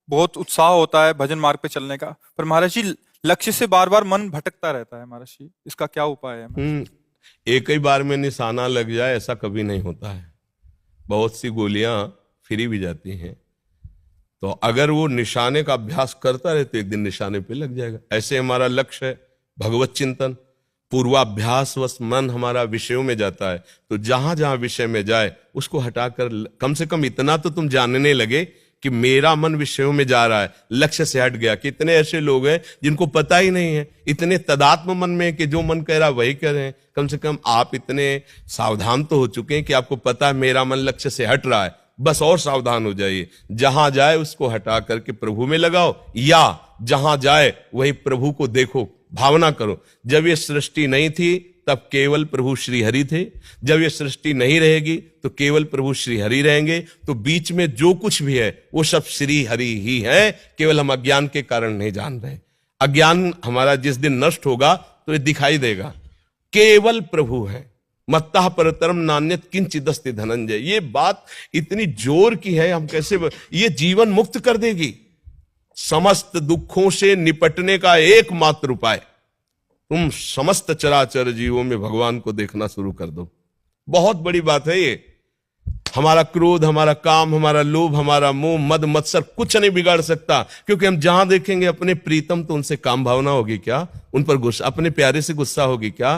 बहुत उत्साह होता है भजन मार्ग पे चलने का, पर महाराज जी लक्ष्य से बार बार मन भटकता रहता है महाराज जी, इसका क्या उपाय है महाराज जी? एक ही बार में निशाना लग जाए ऐसा कभी नहीं होता है। बहुत सी गोलियां फिरी भी जाती हैं, तो अगर वो निशाने का अभ्यास करता रहे तो एक दिन निशाने पे लग जाएगा। ऐसे हमारा लक्ष्य है भगवत चिंतन, पूर्वाभ्यास वश मन हमारा विषयों में जाता है, तो जहां जहां विषय में जाए उसको हटाकर कम से कम इतना तो तुम जानने लगे कि मेरा मन विषयों में जा रहा है, लक्ष्य से हट गया। कितने ऐसे लोग हैं जिनको पता ही नहीं है, इतने तदात्म मन में कि जो मन कह रहा है वही कह रहे हैं। कम से कम आप इतने सावधान तो हो चुके हैं कि आपको पता है मेरा मन लक्ष्य से हट रहा है, बस और सावधान हो जाइए। जहां जाए उसको हटा करके प्रभु में लगाओ, या जहां जाए वही प्रभु को देखो, भावना करो। जब ये सृष्टि नहीं थी तब केवल प्रभु श्री हरि थे, जब ये सृष्टि नहीं रहेगी तो केवल प्रभु श्री हरि रहेंगे। तो बीच में जो कुछ भी है वो सब श्री हरि ही है, केवल हम अज्ञान के कारण नहीं जान रहे। अज्ञान हमारा जिस दिन नष्ट होगा तो ये दिखाई देगा, केवल प्रभु है। मत्तः परतरम नान्यत किंचिदस्ति धनंजय, ये बात इतनी जोर की है, हम कैसे ये जीवन मुक्त कर देगी। समस्त दुखों से निपटने का एकमात्र उपाय, तुम समस्त चराचर जीवों में भगवान को देखना शुरू कर दो। बहुत बड़ी बात है ये। हमारा क्रोध, हमारा काम, हमारा लोभ, हमारा मोह, मद मत्सर कुछ नहीं बिगाड़ सकता, क्योंकि हम जहां देखेंगे अपने प्रीतम तो उनसे काम भावना होगी क्या, उन पर गुस्सा, अपने प्यारे से गुस्सा होगी क्या,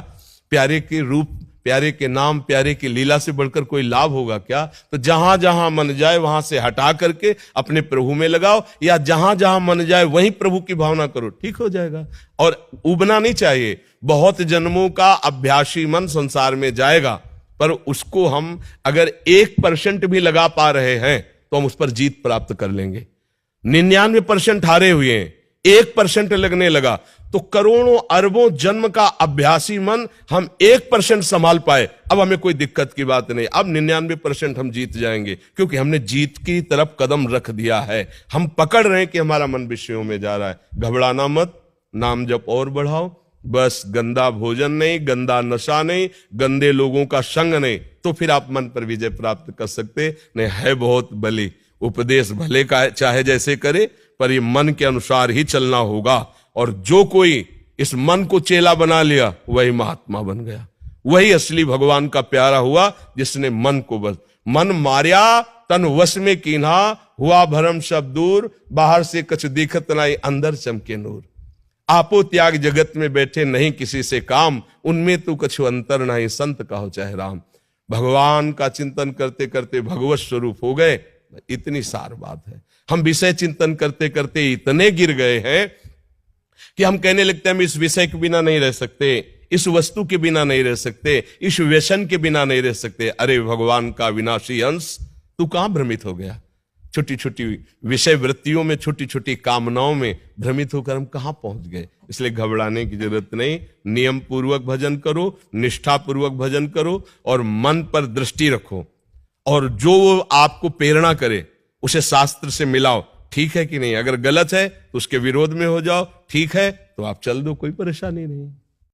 प्यारे के रूप, प्यारे के नाम, प्यारे की लीला से बढ़कर कोई लाभ होगा क्या। तो जहां जहां मन जाए वहां से हटा करके अपने प्रभु में लगाओ, या जहां जहां मन जाए वहीं प्रभु की भावना करो, ठीक हो जाएगा। और उबना नहीं चाहिए। बहुत जन्मों का अभ्यासी मन संसार में जाएगा, पर उसको हम अगर 1% भी लगा पा रहे हैं तो हम उस पर जीत प्राप्त कर लेंगे। 99% हारे हुए हैं, 1% लगने लगा तो करोड़ों अरबों जन्म का अभ्यासी मन हम 1% संभाल पाए, अब हमें कोई दिक्कत की बात नहीं। अब 99% हम जीत जाएंगे, क्योंकि हमने जीत की तरफ कदम रख दिया है। हम पकड़ रहे हैं कि हमारा मन विषयों में जा रहा है। घबराना मत, नाम जप और बढ़ाओ, बस गंदा भोजन नहीं, गंदा नशा नहीं, गंदे लोगों का संग नहीं, तो फिर आप मन पर विजय प्राप्त कर सकते नहीं। है बहुत बली, उपदेश भले का चाहे जैसे करे, पर ये मन के अनुसार ही चलना होगा। और जो कोई इस मन को चेला बना लिया वही महात्मा बन गया, वही असली भगवान का प्यारा हुआ, जिसने मन को बस मन मार्या तन वश में कीन्हा, हुआ भरम सब दूर, बाहर से कछ दिखत नाई अंदर चमके नूर। आपो त्याग जगत में बैठे नहीं किसी से काम, उनमें तो कछु अंतर नहीं संत कहो चाहे राम। भगवान का चिंतन करते करते भगवत स्वरूप हो गए, इतनी सार बात है। हम विषय चिंतन करते करते इतने गिर गए हैं कि हम कहने लगते हैं हम इस विषय के बिना नहीं रह सकते, इस वस्तु के बिना नहीं रह सकते, इस व्यसन के बिना नहीं रह सकते। अरे भगवान का विनाशी अंश, तू कहां भ्रमित हो गया? छोटी छोटी विषय वृत्तियों में, छोटी छोटी कामनाओं में भ्रमित होकर हम कहां पहुंच गए। इसलिए घबराने की जरूरत नहीं। नियम पूर्वक भजन करो, निष्ठा पूर्वक भजन करो, और मन पर दृष्टि रखो, और जो आपको प्रेरणा करे उसे शास्त्र से मिलाओ। ठीक है कि नहीं? अगर गलत है तो उसके विरोध में हो जाओ, ठीक है तो आप चल दो, कोई परेशानी नहीं।